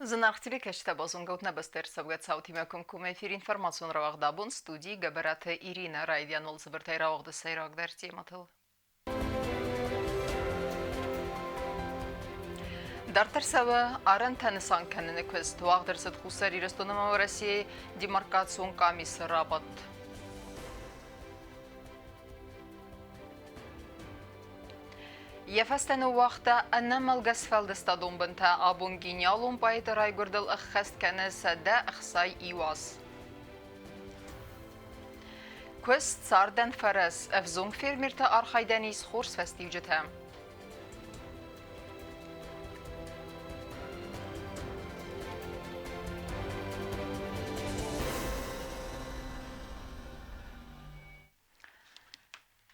Zanarxtibi keşte bazungaut nebester savgat sauti mekum kume fir informacion ravaq dabun studi gabarate Irina Raydian ol zbirtay ravaq da sayrak der timatil. Dar tersava aran tanisan kanını kvest vaq derset khusari restonama России demarkasyon kamis rabat. يفستن وقتا أن ملقس فلدستادون بنتا أبون جينيالون بايت راي قردل أخست كنسة دا أخصاي إيواس كوست ساردن فرس أفزون فيرميرتا أرخايدانيس خورس فستيوجتها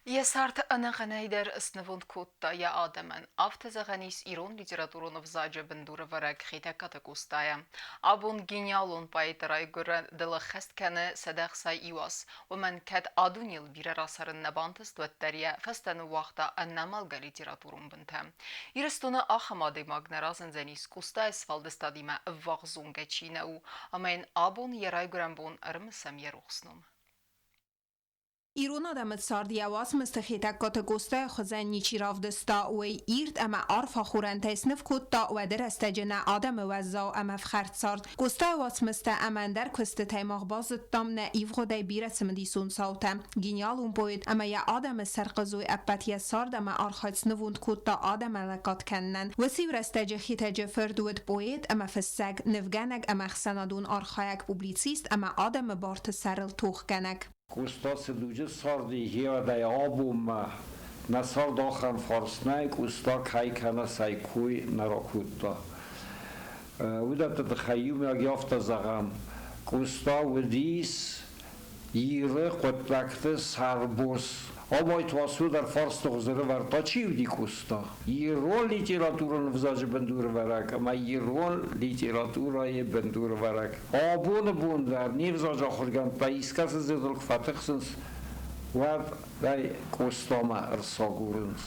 يسارت أنا غنايدر اسنفوند كوتا يا آدمن أفتز غنيس إيرون ليتراتورون فزاجة بندور ورق خيتا كاتاكوستايا أبون جينيالون بايتراي غرا دل خست كان صدق ساي إيواس ومن كاد أدونيل بير راسرن نبانتست وتريا فستن وقتا أنمال ليتراتورون بنتا يرستونا أخمادي ماغنرازن زنيس كوستا اسفالدستا ديما واغزونغا تشيناو أمين أبون يراي غرامبون أرمسم يروخسنوم ایران آدمت ساردیواس مستخیتا کاتگوستا خزنی چیراف دستا و ایرد اما عرفا خورن تسنف کتا و در استجنه آدم وزا اما فخرت سارد گوستا واس مستا امن در کست تیماغ بازد تام نه ایو خدای بیرت سمدیسون ساوتم گینیالون بوید اما یا آدم سرقزوی اپتیا سارد اما آرخایت نووند کتا آدم لکات کنن و سیور استجه خیتا جفردود بوید اما فسگ نفگنگ اما خسندون آرخایک پوبلیسیست اما آدم بارت سرل توخ گنگ Kusta se duže sardi hiva da je album na sard achan farsnai kusta kai kana sai kui na rakutta. Udat de khayum ya yafta zagam kusta udis yire qotlakte sarbos Обой твасу در فارس تغزره ورتا چی ودی کوستا ایران لیتراتورون وزاج بندور ورک اما ایران لیتراتورای بندور ورک آبون بوندر نیوزاج آخرگان تا ایسکاس زدل فتح سنس و دای کوستا ما ارساگورنس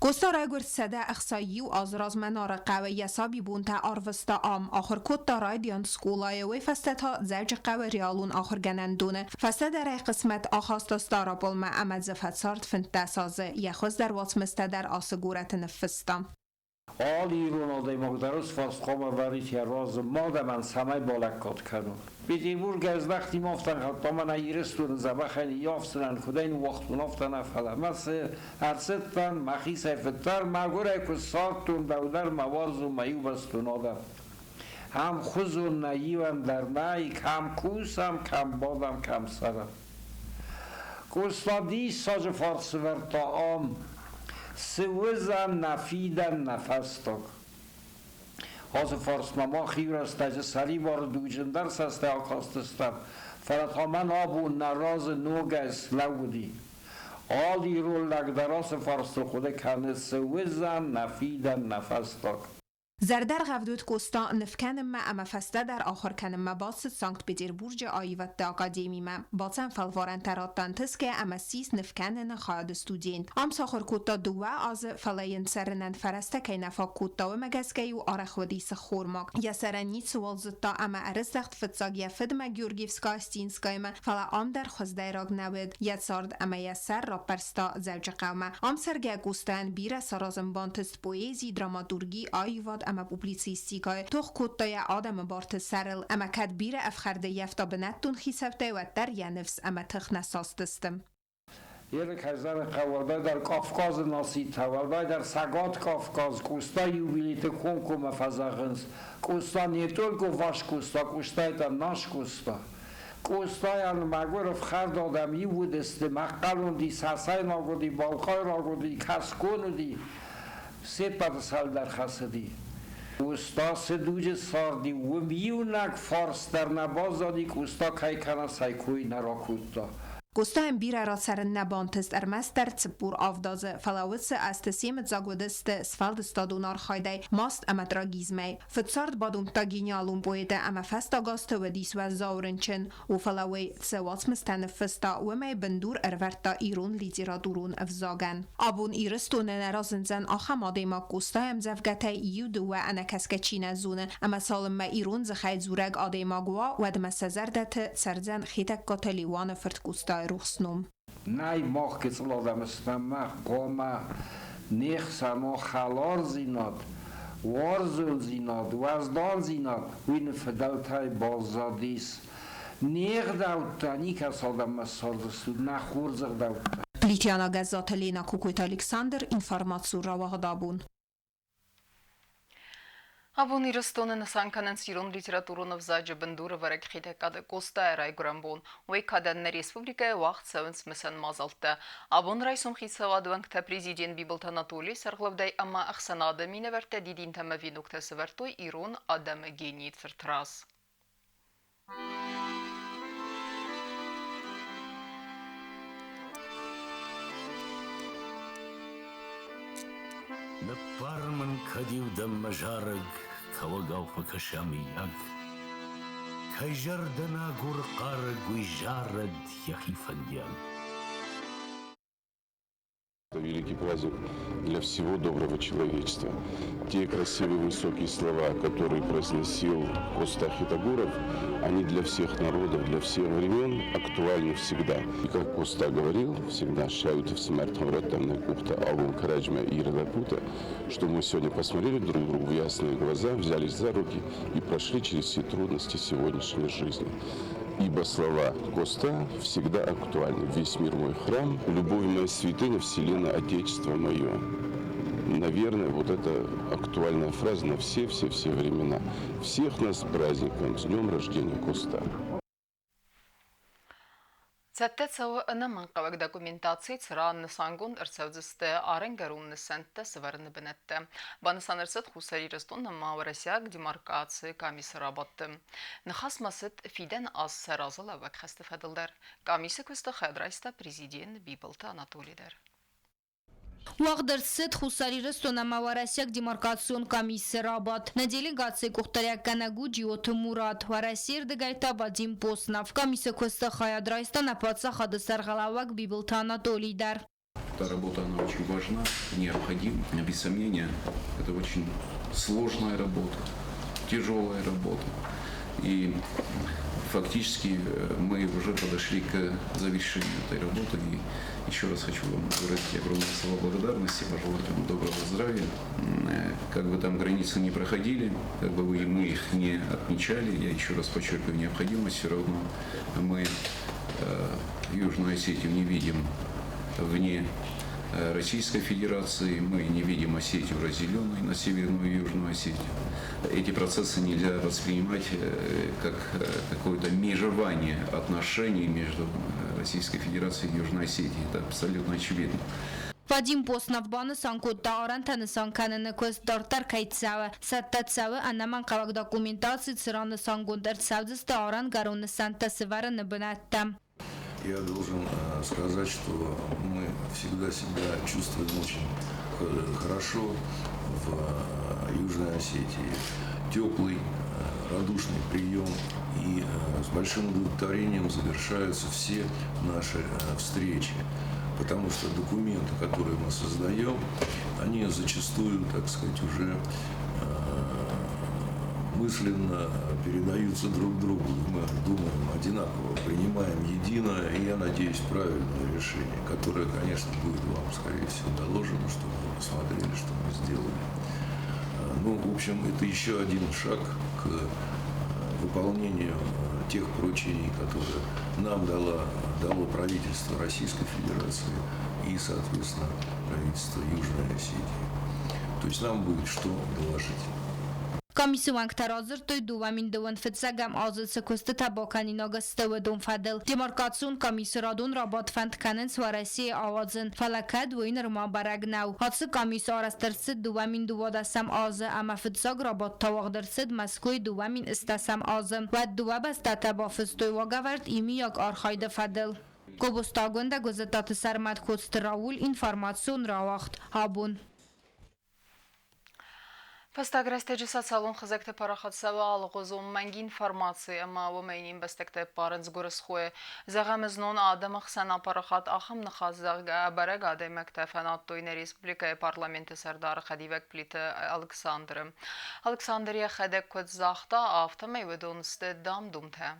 گوستا رای گرد سده اخصایی و آزراز منار قوی یسابی بون تا آروستا آم آخر کت تا رای دیان سکولای وی فسته تا زوج قوی ریالون آخر گنندونه فسته در ای قسمت آخاستا ستارا بولما امد زفت سارد فنت دسازه یخوز در واسمسته در آسگورت نفستا آل ایران آدای مقدرس فارس قام وریت یا راز ماده من سمای بالکات کنو بیدیبور گز وقتی مافتن حتی من ایرستون زبا خیلی یافتن خداین وقتون افتن افلا مثل ارستن مخی سیفتر مگوره که ساعتون دودر موارز و میو بستون آدم هم خوزون نیوان در نیک هم کوسم کم بادم کم سرم کستادی ساج فارس ورطا آم سوزن نفیدن نفس تاک از فارس نما خیر است تج سری بار دوجن در سسته آکاستستم فرات ها من آبون نراز نوگس لودی آلی رو لگدراس فارس خود کنه سوزن نفیدن نفس تاک زردر غفدود کوستا نفکنم ما اما فسته در آخر کنم ما باست سانکت پیتربورگ آیوت دا اکادیمی ما باتن فلوارن تراتان تسکه اما سیس نفکنن خواهد استودین ام ساخر کوتا دوه از فلاین سرنن فرسته که نفا کوتا و مگسکه و آرخ و دیس خورماک یا سرنیت سوال زدتا اما ارزدخت فتساگی فدم گیورگیفسکا استینسکای ما فلا ام در خزده راگ نوید یاد سارد اما یا سر را پرستا زوج قومه ام سرگه گوستن بیره سرازم بانتست پویزی دراماتورگی آیواد اما پوبلیسیستیکای توخ کتای آدم بارت سرل اما کد بیر افخرده یفتا بنتون خیسفته و در یه نفس اما تخ نساستستم یک هزار قوارده در کافکاز ناسی تولده در سگات کافکاز کوستا یوبیلیت کنکو مفزاغنس کوستا نیتول گو واش کوستا کوستای در ناش کوستا کوستای ان مگور افخرد آدمی بود است مقلون دی ساسای ناگو دی بالخای ناگو دی کسکون دی سپر سال در خسدی کوستا سدوج ساردی و میونک فارس در نباز دادی کوستا کای کنا سایکوی نراکوتا Kostaim bira ra ser nebantist mester tsipur avdaze falawitse astesiem zagwedest sfald stadunar khayde mast amatragizme fetsard badum taginyalum poete ama festa gaste wedis wa zaurenchen u falawe tsewats mestan festa و می بندور ارورتا ایرون لیتراتورون افزاگن. آبون ایرستون نرازنزن آخماده ما کوستایم زفگته یود و انکسکچین زونه اما سالم ما ایرون زخید زورگ آده ما گوا و دم سزردت سرزن خیتک کتلیوان فرد کوستای روخسنوم. نای ماه که سلادم استمه قومه نیخ سما خلار زیناد وارزون زیناد وزدان زیناد وین فدلتای بازادیس نیغ داوتا نیکا سالدم مساردستود نخورزغ داوتا لیتیانا گزات لینا کوکویت الکساندر інформацію равагадабун. Абон иростонен санканен сирон литературун взаджи бендур варек хитекаде коста рай грамбон вейкаден республика вахт севенс месен мазалта. Абон райсом хитсава дуанкта президент Биболт Анатолий сарглавдай ама ахсанада миневерте дидин тамави нукта севертой ирон адам генит фертрас. Напарман кадив да мажараг кавагав покашамияг кайжардана гурқар гуйжарад яхифаньяг. Это великий праздник для всего доброго человечества. Те красивые высокие слова, которые произносил Коста Хитагуров, они для всех народов, для всех времен актуальны всегда. И как Коста говорил, всегда шают в смерть вратанная кухта алун караджма и радапута, что мы сегодня посмотрели друг другу в ясные глаза, взялись за руки и прошли через все трудности сегодняшней жизни. Ибо слова Коста всегда актуальны. Весь мир мой храм, любовь моя святыня, вселенная Отечество мое. Наверное, вот это актуальная фраза на все времена. Всех нас с праздником, с днем рождения Коста. Цаттецау наманқавак документации цран сангун арцавзысты аренгарун несенте северны бенетте. Банысан арцет хусари растон маварасяк демаркации комиссар абатты. Нахасмасыт фиден аз саразыла вак хастефадылдар. Комиссия квеста хадрайста президент Биболт Анатолийдер. Уагдыр сыт хусари растона маварасяк демаркацион комиссар абат. На делегации кухтаряк канагу джиот Мурат варасир дегайта Вадим Поснов. Комиссия квеста хадрайста на паца хадысар галавак Биболт Анатолийдер. Эта работа, она очень важна, необходима. Без сомнения, это очень сложная работа, тяжелая работа. И фактически мы уже подошли к завершению этой работы. И еще раз хочу вам выразить огромные слова благодарности, пожелать вам доброго здравия. Как бы там границы не проходили, как бы мы их не отмечали, я еще раз подчеркиваю необходимость, все равно мы Южную Осетию не видим вне Российской Федерации, мы не видим Осетию разделенной на Северную и Южную Осетию. Эти процессы нельзя воспринимать как какое-то межевание отношений между Российской Федерацией и Южной Осетией. Это абсолютно очевидно. Вадим Поснов баны санкутта орантаны санкананы көз дартар кайтсавы. Саттатсавы анаман қавак документации цираны сангундар савдысты оран гаруны санта сывараны бінаттам. Я должен сказать, что мы всегда себя чувствуем очень хорошо в Южной Осетии. Теплый, радушный прием и с большим удовлетворением завершаются все наши встречи. Потому что документы, которые мы создаем, они зачастую, так сказать, уже мысленно передаются друг другу. Мы думаем одинаково, принимаем единое, и я надеюсь, правильное решение, которое, конечно, будет вам, скорее всего, доложено, чтобы вы посмотрели, что мы сделали. Ну, в общем, это еще один шаг к выполнению тех поручений, которые нам дало правительство Российской Федерации и, соответственно, правительство Южной Осетии. То есть нам будет что доложить. Комиссион ктаразыр той дуамин дуан фитсагам азыцы көсті табаканин агастывы дун фадыл. Демаркацион комиссарадун рабат фандканын свараси авазын фалакад войн рма барагнау. Хатсы комиссар астырсыд дуамин дувадасам азы, ама фитсаг рабат тавагдырсыд маскоy дуамин истасам азым. Вад дуабаста табафыз той вагавард ими як архайда фадыл. Gobostagonda gazetat Sarmat Raul informatsiyon rawaxt habun. Պստագրեստեջը սացալուն խզեկտե պարախացավը ալղոզում մենք ինվարմացիա մավոմեյնին բստեկտե պարենց գորսխուե զաղամզնոն ադամը խսանա պարախատ ախմ նխազաղ բարեգ ադեմեք տեֆանատոյն Ռեսպուբլիկայի պարլամենտը սարդարը խադիվեք պլիտը Ալեքսանդրիա խեդեք կոտ զաղտա ավտամեյ վդոնստե дам думте.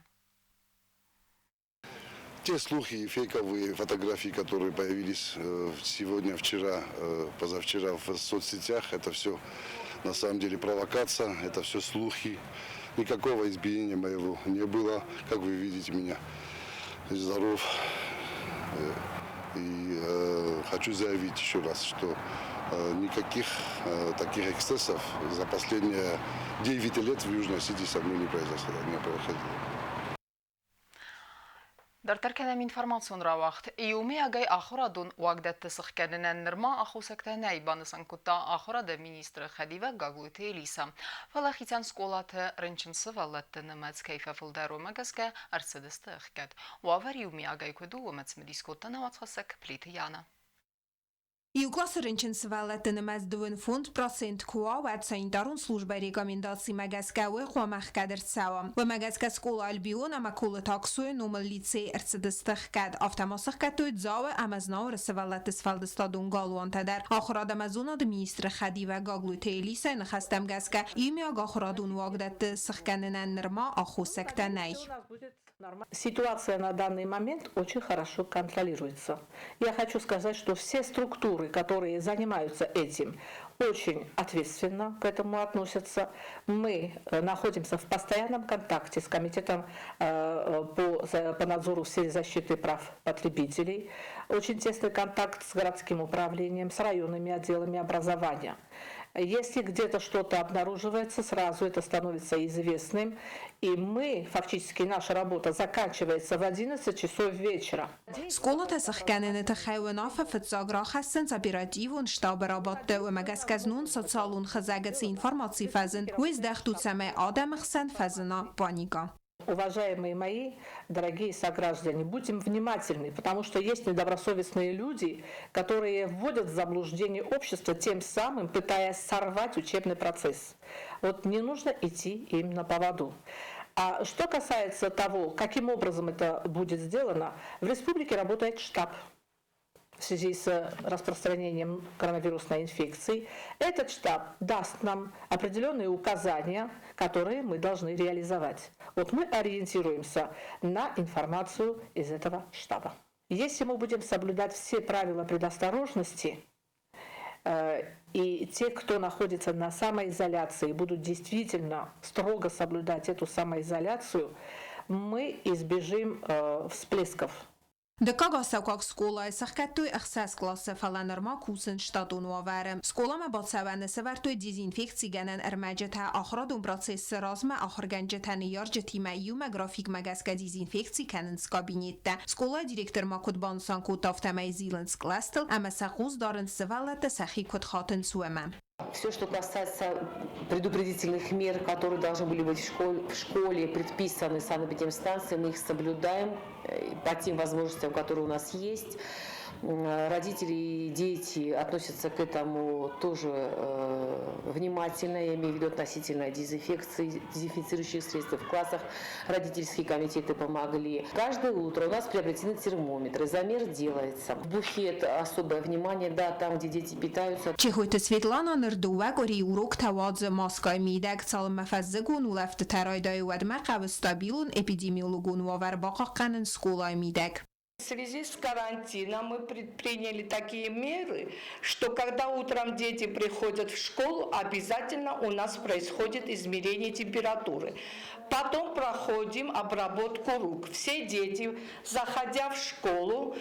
Те слухи и фейковые фотографии, которые появились сегодня, вчера, позавчера в соцсетях, это все на самом деле провокация, это все слухи. Никакого избиения моего не было. Как вы видите, меня здоров. И хочу заявить еще раз, что никаких таких эксцессов за последние 9 лет в Южной Осетии со мной не происходило. Դարտարկենեմ ինվարմացիոն ռավաղթ, իումի ագայ ախորադուն ուագդետ տսխկենեն նրմա ախուսակտենայ բանսանկուտա ախորադը մինիստրը խադիվը գագույթի էլիսա։ Վալախիցյան սկոլաթը ռնչնսը վալետը նմեց կայֆը վլդարում ագասկե արցեդստը ըխկետ։ Ուավար իումի ագայ կուդու ոմեց մդիսկոտը նավացխասակ պլիթը յանը։ Юкласыр инчинсваллаты намаз 2% куа санитарун служба рекомендаций магазкавы хуамахкадр цава. В магазка школа Альбион амакулы таксуй номер лицей эрцедестахкад автомасахкатует зава амазнау ресваллаты сфалдестадун галуантадар. Ахрад амазуна министр хадива гаглуте элиса нахастам газка имя гахрадун вагдат сахканенен нерма ахусектанай. Ситуация на данный момент очень хорошо контролируется. Я хочу сказать, что все структуры, которые занимаются этим, очень ответственно к этому относятся. Мы находимся в постоянном контакте с комитетом по надзору в сфере защиты прав потребителей. Очень тесный контакт с городским управлением, с районными отделами образования. Если где-то что-то обнаруживается, сразу это становится известным. И мы, фактически наша работа заканчивается в 11 часов вечера. Сколота сахканене тахайвенафа фетзагра хасен оперативун штаб работы у магазказнун социалун хазагец информации фазен уиздахтут саме адам хсан фазена паника. Уважаемые мои, дорогие сограждане, будем внимательны, потому что есть недобросовестные люди, которые вводят в заблуждение общество, тем самым пытаясь сорвать учебный процесс. Вот не нужно идти им на поводу. А что касается того, каким образом это будет сделано, в республике работает штаб. В связи с распространением коронавирусной инфекции, этот штаб даст нам определенные указания, которые мы должны реализовать. Вот мы ориентируемся на информацию из этого штаба. Если мы будем соблюдать все правила предосторожности, и те, кто находится на самоизоляции, будут действительно строго соблюдать эту самоизоляцию, мы избежим всплесков. Декага саукак скола сахкатуй ахсас класса фаланерма кусен штатун ваварем. Скола ма бацаване севартуй дезинфекции генен эрмаджета ахрадун процесс разма ахрганджетан ярджeti майюма график магаска дезинфекции канен скабинетта. Скола директор макут бансан кутафтамай зиленс кластел, ама сахуз дарен севалата сахи кут хатен суэма. Все, что касается предупредительных мер, которые должны были быть в школе предписаны санэпидемстанцией, мы их соблюдаем по тем возможностям, которые у нас есть. Родители и дети относятся к этому тоже внимательно, я имею в виду относительно дезинфекции, дезинфицирующих средств в классах. Родительские комитеты помогли. Каждое утро у нас приобретены термометры, замер делается. В буфет особое внимание, да, там, где дети питаются. Чехойта Светлана Нырдувак ори урок тавадзе маскай мидак цал мафаззгун улафт тарайдай вадма стабилун эпидемиологун вавербака канен сколай мидак. В связи с карантином мы предприняли такие меры, что когда утром дети приходят в школу, обязательно у нас происходит измерение температуры. Потом проходим обработку рук. Все дети, заходя в школу,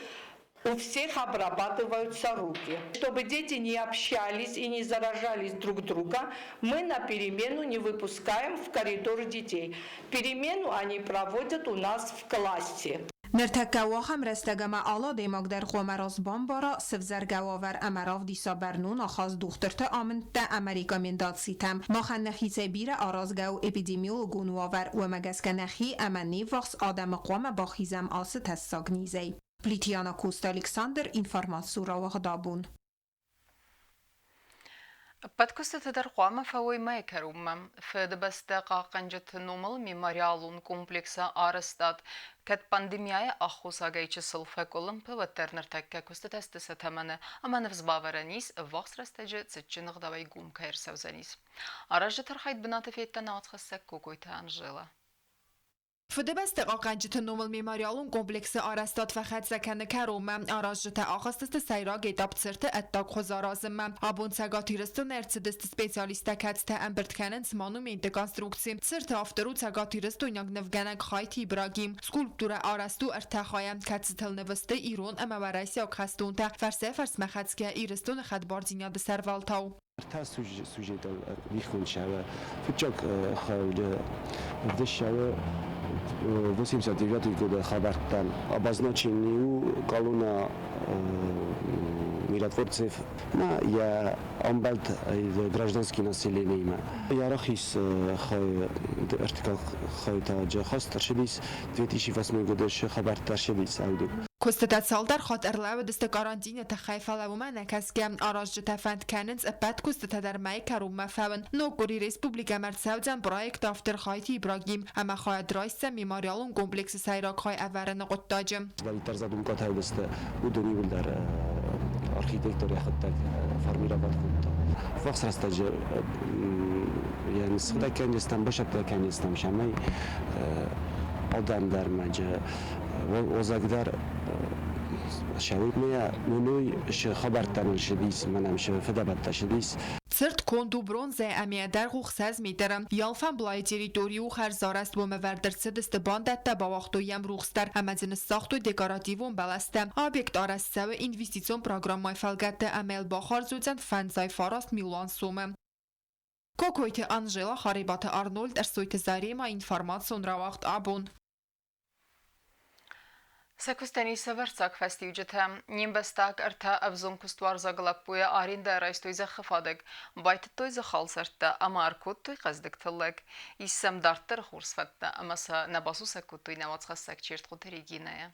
у всех обрабатываются руки. Чтобы дети не общались и не заражались друг друга, мы на перемену не выпускаем в коридор детей. Перемену они проводят у нас в классе. نرتکواهم رستگما آلا دیماگ در خومراز بامبارا سفزرگواور امراف دیسا برنون آخاز دخترت آمنت امریکا منداد سیتم ماخن نخیصه بیر آرازگو اپیدیمیولوگون واور و مگسک نخی امنی وقس آدم قوام با خیزم آس تساگ نیزی Plitiana Kosta Alexander informațiura وغدابون. Подкусты тедер қуама фауи майкерумма. Феды басты қақынжыт номыл мемориалун комплекса арыстат. Кәт пандемияя ақуса гайчы сылфа колым пөваттернер тәкке кусты тәстісі тәмәні. Аманы взбаваранис вақс растәжі цитчі нығдавай гум кайр сәвзанис. Аражы тархайд бінаты фейттен аутқысса көкойты анжыла. فدبست قاقنجت نومل میماریالون کمپلکس آرستات و خد سکن کروم آراجت آخستست سیرا گیتاب سرت اتاق خوزارازم آبون سگاتی رستون ارتدست سپیسیالیستا کتست امبرت کننس مانومنت کانستروکسیم سرت آفترو سگاتی رستون یانگ نفگنگ خایتی براگیم سکولپتور آرستو ارتخایم کتستل نوسته ایرون اما برایسی اکخستون تا فرسه فرس مخدسکه ایرستون خد باردینیاد سروالتاو تا سوژه بیخون شوه فچاک خواهد شوه 89 года Хабартан обозначению колонна миротворцев на я амбалт гражданское население я рахис хай артикл хайта джахас таршидис 2008 года Хабарт таршидис ауду کستت سال در خاطر لعب دست کارانتین تخیف لوما نکس که آراج تفند کننز بعد کستت در مای کروم مفهون نوکوری ریسپوبلیکا مرساودن پروژه دفتر خایتی ابراهیم اما خواهد رایست میماریالون کمپلکس سیراک های اورن قطاجم. ولی ترزادون کاتای دست بودنی ول در آرکیتکتوری خطک فرمیراباد خودتا. فقط رستاج یعنی سخدا کنیستم باشد کنیستم شمی آدم در مجه وزگدار شوید میا منوی خبرتان شدیس منم شفته بات شدیس سرت کندو برونزه امیه در خوخساز میدارم یالفن بلای تریتوریو خرزارست با موردر سدست باندت تا با وقتویم روخستر امازن ساختو دکاراتیوون بلستم آبیکت آرست سو اینویستیسیون پروگرام مای فلگت امیل با خارزوزن فنزای فاراست میلان سومه کوکویت آنجلا خاریبات آرنولد ارسویت زاری ما اینفارماسیون را وقت آبون Сакустани саверцак фестивджетем, нимбестак арта авзон куствар заглапуя аринда райстой захафадек, байт той захалсарта, ама аркут той каздек талек, иссам дартер хурсфатта, амаса набасу сакут той навацхасак черт хутеригиная.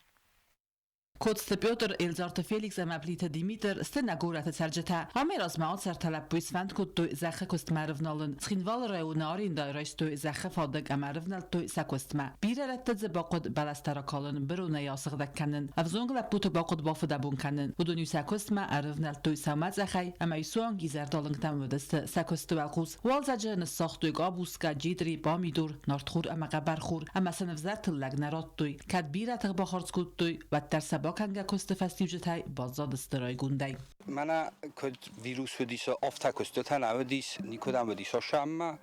Kod Piotr Elzart Felix Amaplita Dimitr Stenagorata Sarjeta Ameras Maat Sartalap Puisvand Kod to Zacha Kostmarvnalen Schinval Reunarin da Resto Zacha Fadag Amarvnal to Sakostma Birarat Zabakod Balastarakalon Beruna Yasagda Kanen Avzongla Puto Bakod Bafada Bunkanen Udonu Sakostma Arvnal to Samazachai Amaisuan Gizardalung Tamodest Sakostualkus Walzajan Sachtu Gabuska Jidri Bamidur Northur Amagabarkhur Amasanavzat Lagnarotui Kad Birat Bakharskutui Watarsa باکنگه کست فستیوجتای بازاد استرای گوندای. من کد ویروس و دیسا آفتا کستتن او دیس نیکودم و دیسا شما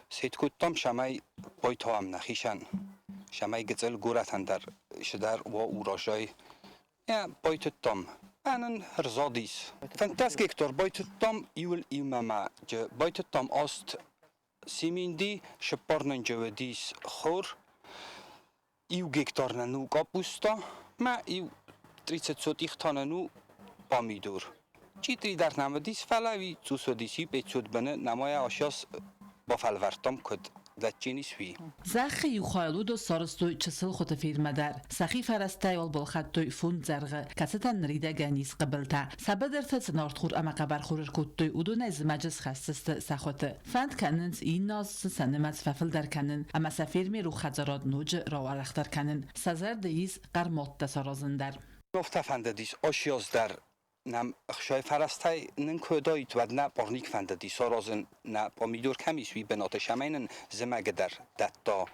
سید کدام شمای باید هم نخیشن شمای گزل گورتن در شدر و اوراجای یا باید تام من هرزادیس فانتاس گکتور باید تام ایول ایمما جه باید تام است سیمیندی شپارنن جودیس خور ایو گکتور ننو کاپوستا ما ایو 30 تاننو بامیدور چیتری در نمدیس فلاوی توسودیسی بیتود بنه نمای آشاس با فلورتام کد دچینیس وی زخ یو خایلود و سارستوی چسل خود فیرمدر سخی فرسته یال بالخطوی فون زرغه کستن ریده گنیس قبلتا سبدر تسنارت خور اما قبر خورر کدتوی اودو نز مجلس خستست سخوته فند کننز این ناز سنمز ففل در کنن اما سفیرمی رو خزارات نوج را ورختر کنن سزر دیز قرمات تسارازندر نفت فنددیس آشیاز در نم اخشای فرستای نن کودایت و نه پارنیک فنددی سارازن نه بامیدور کمیسوی بنات شمینن زمگدر دتا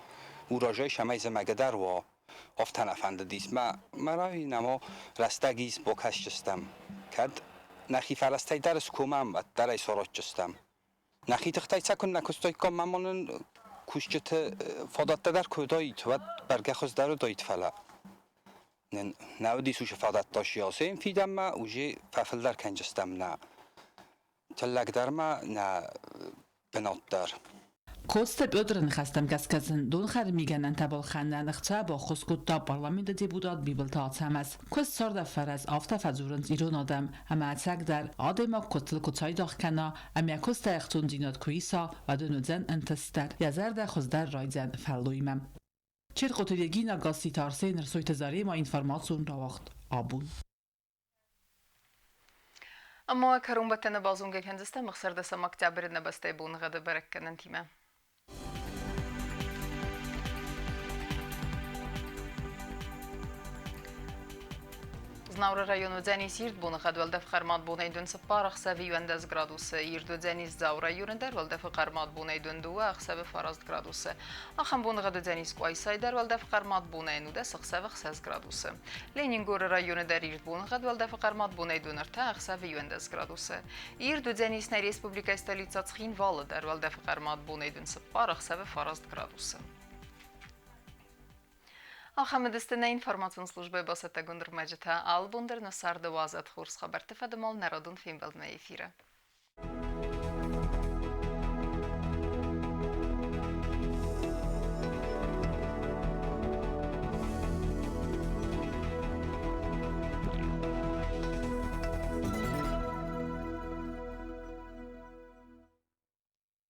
او راجای شمی زمگدر و افتن فنددیس ما مرای نما رستگیز با کش جستم کد نخی فرستای درس کومم و درای سارات جستم نخی تختای سکن نکستای کام ممانن کشجت فادات در کودایت و برگه خوز در دایت فلا نودی سوش فادت داشیاسه فیدم ما اوجه ففل در کنجستم نه تلک در ما نه بنات در کوست بیادر نخستم کسکزن دون خر میگن انتبال خنده نخچه با خسکوت تا پارلمنت دیبوداد بیبل تا همز کوست سارد فرز آفت فزورنز ایران آدم اما اتسک در آدم کتل کتای داخ کنا اما کوست اختون دیناد کویسا و دونوزن انتستر یزر در خزدر رایزن فلویمم Çer qotilegina gasi tarsen rsoyte zarema informasyon rawaxt abun. اما کرون بتن بازونگ هندسته مخسر دست مکتبر نبسته بون غد برکن انتیمه. Znavra rayonu Dzenis Yirdbunu xadvalda fıqarmat bunaydun sıpar axsavi yündez gradusu. Yirdu Dzenis Zavra yüründer valda fıqarmat bunaydun duva axsavi farazd gradusu. Axam bunu xadu Dzenis Quaysayder valda fıqarmat bunaynu da sıqsavi xsaz gradusu. Leningur rayonu der Yirdbunu xadvalda fıqarmat bunaydun arta axsavi yündez gradusu. Yirdu Dzenisna Respublika stolica Tsxinvalı der valda fıqarmat bunaydun sıpar axsavi farazd gradusu. Ахамедистина информацион службе басата гундр маджата албундер на сарда вазат хурс хабар тефадмал народун фимбелдме эфира.